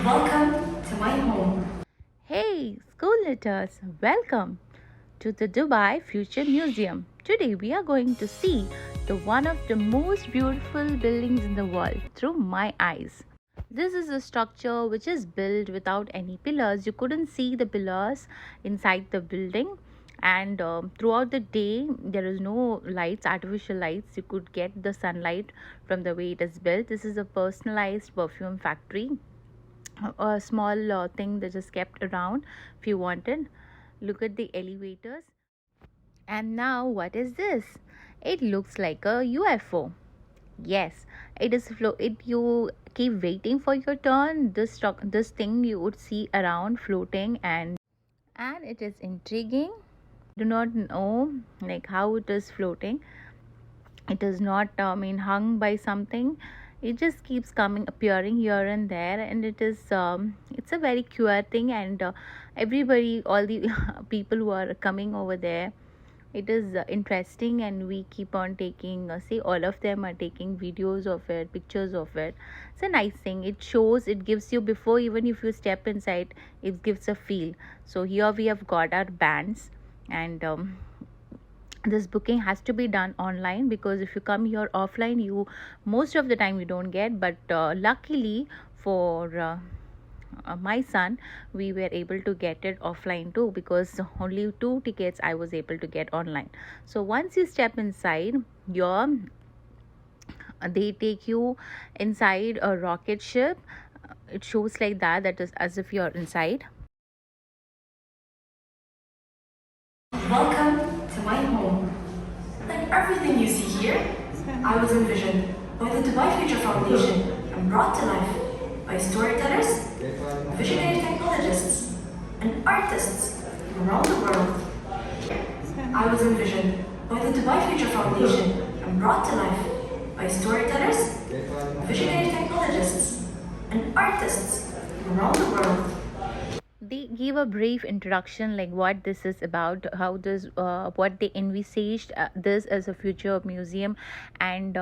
Welcome to my home. Hey, Skoolknitters, welcome to the Dubai Future Museum. Today we are going to see one of the most beautiful buildings in the world through my eyes. This is a structure which is built without any pillars. You couldn't see the pillars inside the building, and throughout the day there is no lights, artificial lights. You could get the sunlight from the way it is built. This is a personalized perfume factory, a small thing that just kept around if you wanted. Look at the elevators. And now what is this? It looks like a UFO. Yes, it is it you keep waiting for your turn. This thing you would see around floating, and it is intriguing. Do not know like how it is floating. It is not hung by something. It just keeps coming appearing here and there, and it's a very cute thing. And everybody, all the people who are coming over there, it is interesting, and we keep on taking say all of them are taking videos of it, pictures of it. It's a nice thing. It shows, it gives you, before even if you step inside, it gives a feel. So here we have got our bands, and this booking has to be done online, because if you come here offline, you most of the time you don't get. But luckily for my son, we were able to get it offline too, because only 2 tickets I was able to get online. So once you step inside, they take you inside a rocket ship. It shows like that is as if you're inside. Welcome to my home. Like everything you see here, I was envisioned by the Dubai Future Foundation and brought to life by storytellers, visionary technologists, and artists from around the world. I was envisioned by the Dubai Future Foundation and brought to life by storytellers, visionary technologists, and artists from around the world. They give a brief introduction like what this is about, how this what they envisaged this as a future museum. And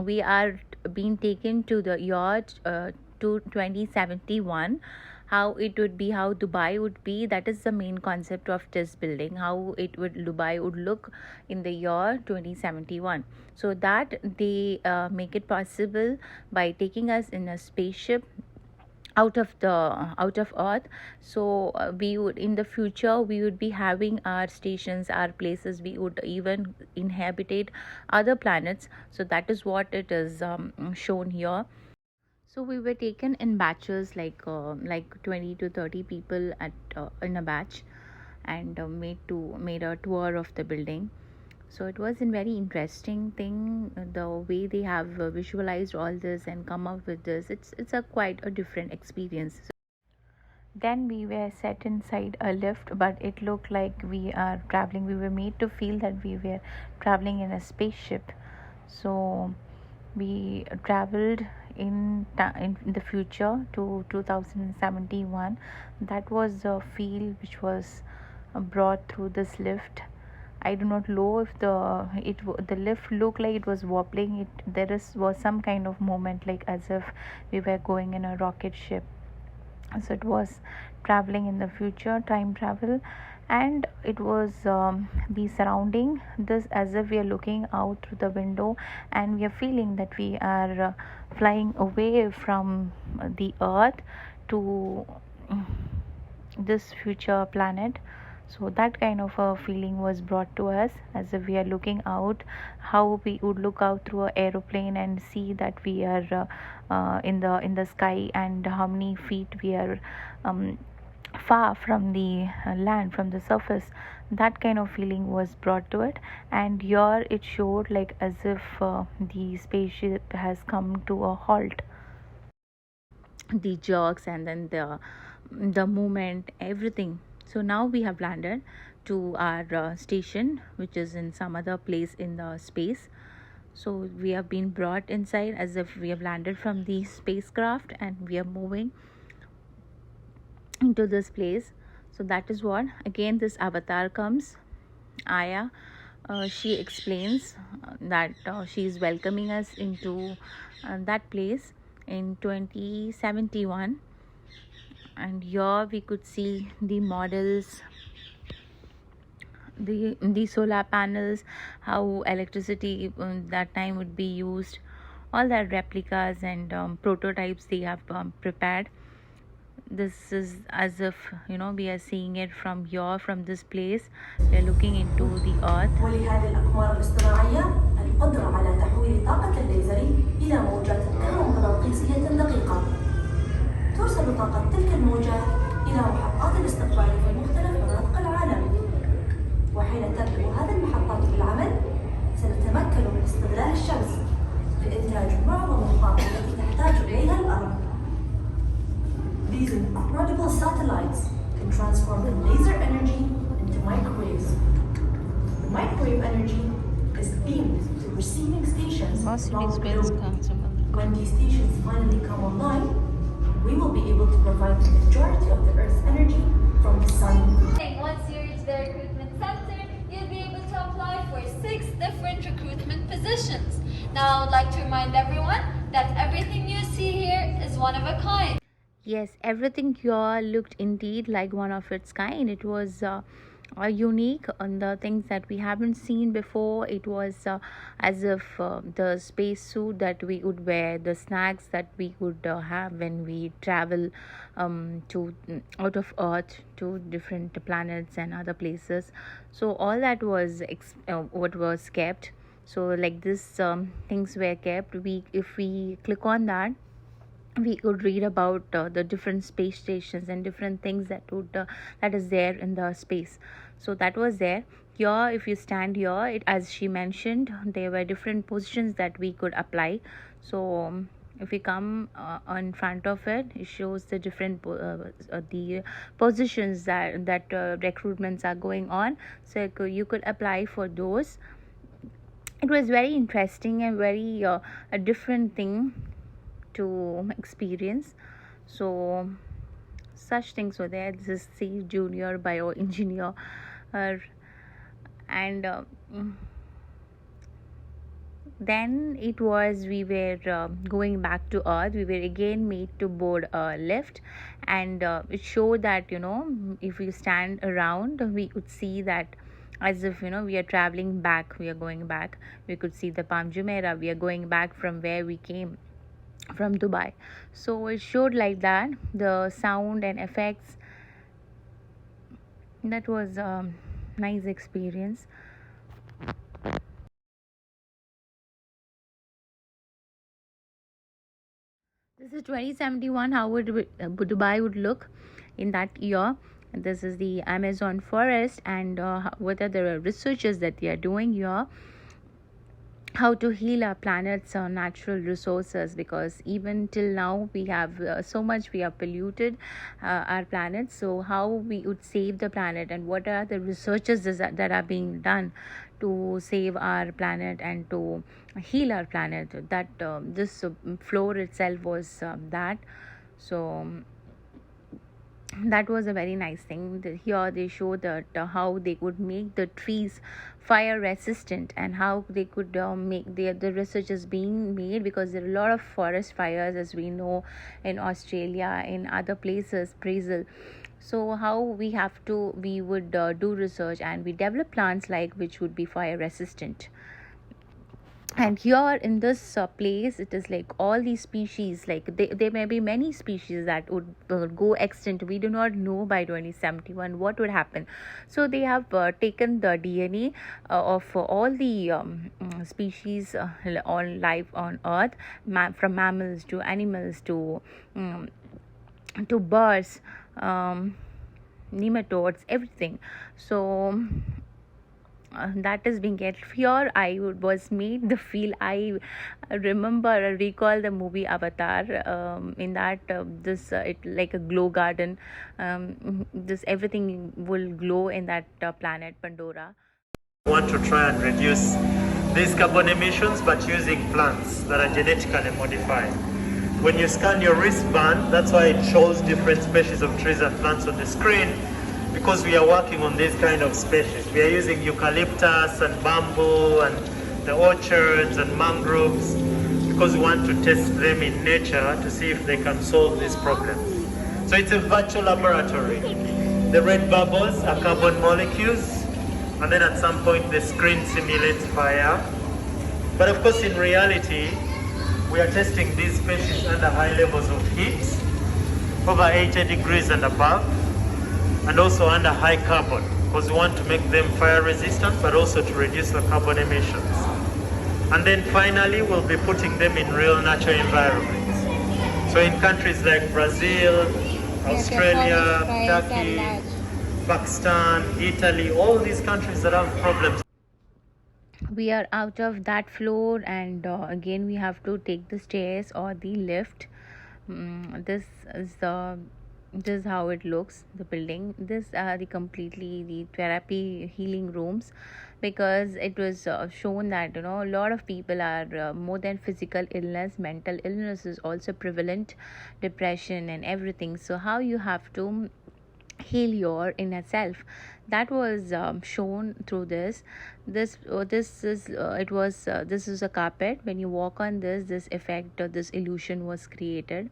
we are being taken to the yacht to 2071, how it would be, how Dubai would be. That is the main concept of this building, how Dubai would look in the year 2071. So that they make it possible by taking us in a spaceship out of earth. So we would, in the future, we would be having our stations, our places. We would even inhabitate other planets. So that is what it is shown here. So we were taken in batches, like 20 to 30 people at in a batch, and made a tour of the building. So it was a very interesting thing, the way they have visualized all this and come up with this. It's a quite a different experience. Then we were set inside a lift, but it looked like we are traveling. We were made to feel that we were traveling in a spaceship. So we traveled in the future to 2071. That was a feel which was brought through this lift. I do not know if the lift looked like it was wobbling. Was some kind of movement, like as if we were going in a rocket ship. So it was traveling in the future, time travel. And it was the surrounding this, as if we are looking out through the window, and we are feeling that we are flying away from the earth to this future planet. So that kind of a feeling was brought to us, as if we are looking out, how we would look out through an aeroplane and see that we are in the sky, and how many feet we are far from the land, from the surface. That kind of feeling was brought to it. And here it showed like as if the spaceship has come to a halt. The jerks, and then the movement, everything. So now we have landed to our station, which is in some other place in the space. So we have been brought inside as if we have landed from the spacecraft, and we are moving into this place. So that is what, again, this avatar comes, Aya. She explains that she is welcoming us into that place in 2071. And here we could see the models, the solar panels, how electricity that time would be used, all that replicas and prototypes they have prepared. This is as if, you know, we are seeing it from here, from this place. We are looking into the earth. ولهذه الأقمار الاصطناعية القدرة على تحويل طاقة الليزر إلى موجات كهرومغناطيسية دقيقة. ترسل طاقة تلك الموجات إلى محطات الاستقبال في مختلف مناطق العالم. وحين تبدأ هذه المحطات بالعمل سنتمكن من استغلال الشمس لإنتاج معظم الطاقة التي تحتاج إليها الأرض. These incredible satellites can transform the laser energy into microwaves. The microwave energy is beamed to receiving stations along the globe. When these stations finally come online, we will be able to provide the majority of the Earth's energy from the sun. Once you reach the recruitment center, you'll be able to apply for 6 different recruitment positions. Now I would like to remind everyone that everything you see here is one of a kind. Yes, everything here looked indeed like one of its kind. It was unique on the things that we haven't seen before. It was as if the space suit that we would wear, the snacks that we would have when we travel to out of Earth to different planets and other places. So all that was what was kept. So like this, things were kept. If we click on that, we could read about the different space stations and different things that is there in the space. So that was there. Here, if you stand here, as she mentioned, there were different positions that we could apply. So if we come in front of it, it shows the different the positions that recruitments are going on. So you could apply for those. It was very interesting and very a different thing to experience. So such things were there. This is C junior bioengineer, and then it was, we were going back to Earth. We were again made to board a lift, and it showed that, you know, if we stand around, we could see that as if, you know, we are traveling back, we are going back. We could see the Palm Jumeirah, we are going back from where we came from, Dubai. So it showed like that, the sound and effects. That was a nice experience. This is 2071, how would Dubai would look in that year. This is the Amazon forest, and what are the researches that they are doing here, how to heal our planet's natural resources, because even till now we have so much, we have polluted our planet. So how we would save the planet, and what are the researches that are being done to save our planet and to heal our planet. That this floor itself was that. So that was a very nice thing. Here they show that how they could make the trees fire resistant, and how they could make the research is being made, because there are a lot of forest fires, as we know, in Australia, in other places, Brazil. So how we would do research, and we develop plants like which would be fire resistant. And here in this place, it is like all these species, like there may be many species that would go extinct. We do not know by 2071 what would happen. So they have taken the DNA of all the species on life on Earth, from mammals to animals to birds, nematodes, everything. So that is being get here. I was made the feel, I recall the movie Avatar. In that this it like a glow garden, this everything will glow in that planet Pandora. We want to try and reduce these carbon emissions, but using plants that are genetically modified. When you scan your wristband, that's why it shows different species of trees and plants on the screen, because we are working on these kind of species. We are using eucalyptus and bamboo and the orchards and mangroves, because we want to test them in nature to see if they can solve these problems. So it's a virtual laboratory. The red bubbles are carbon molecules, and then at some point the screen simulates fire. But of course, in reality, we are testing these species under high levels of heat, over 80 degrees and above, and also under high carbon, because we want to make them fire resistant, but also to reduce the carbon emissions. And then finally, we'll be putting them in real natural environments. So in countries like Brazil, Australia, Turkey, Pakistan, Italy, all these countries that have problems. We are out of that floor, and again we have to take the stairs or the lift. This is how it looks, the building. This are the therapy healing rooms, because it was shown that a lot of people are more than physical illness, mental illness is also prevalent, depression and everything. So how you have to heal your inner self, that was shown through this. This is a carpet. When you walk on this effect or this illusion was created.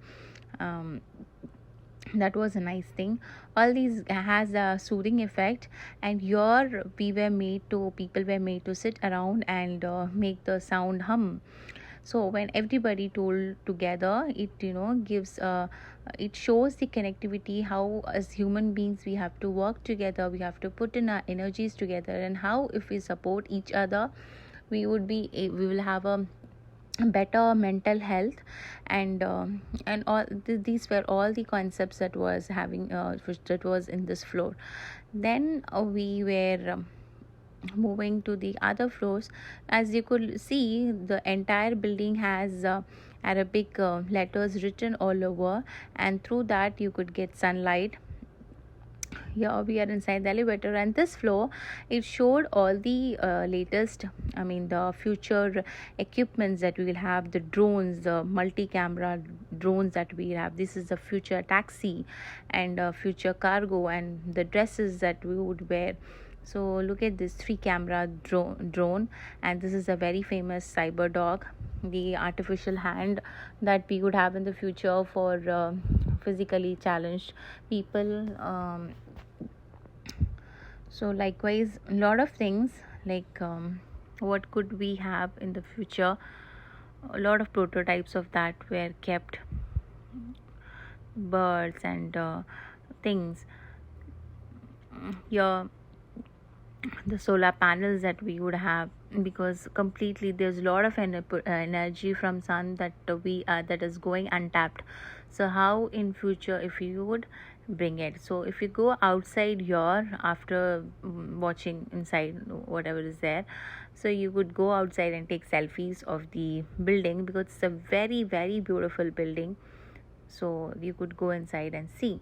That was a nice thing. All these has a soothing effect, and people were made to sit around and make the sound hum. So when everybody told together, it gives it shows the connectivity, how as human beings we have to work together, we have to put in our energies together, and how if we support each other, we will have a better mental health. And all these were all the concepts that was in this floor. Then we were moving to the other floors. As you could see, the entire building has Arabic letters written all over, and through that you could get sunlight. Here we are inside the elevator, and this floor, it showed all the the future equipments that we will have, the drones, the multi-camera drones that we have. This is the future taxi and future cargo, and the dresses that we would wear. So look at this 3-camera drone, and this is a very famous cyber dog, the artificial hand that we would have in the future for physically challenged people. So likewise, a lot of things like what could we have in the future. A lot of prototypes of that were kept, birds and things. Here the solar panels that we would have, because completely there's a lot of energy from sun that that is going untapped. So how in future if you would bring it? So if you go outside here after watching inside whatever is there, so you could go outside and take selfies of the building, because it's a very, very beautiful building. So you could go inside and see.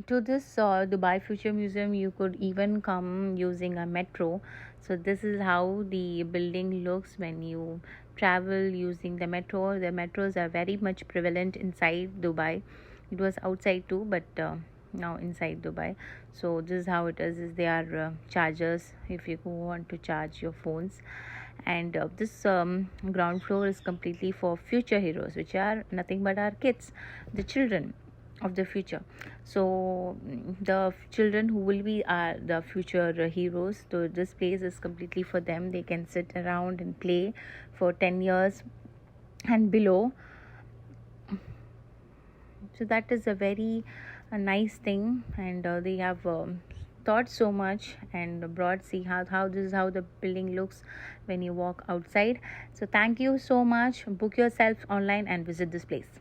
To this Dubai Future Museum, you could even come using a metro. So this is how the building looks when you travel using the metro. The metros are very much prevalent inside Dubai. It was outside too, but now inside Dubai. So this is how it is they are chargers if you want to charge your phones. And this ground floor is completely for future heroes, which are nothing but our kids, the children of the future. So the children who will be the future heroes, so this place is completely for them. They can sit around and play for 10 years and below. So that is a very nice thing, and they have thought so much and brought, see how this is how the building looks when you walk outside. So thank you so much. Book yourself online and visit this place.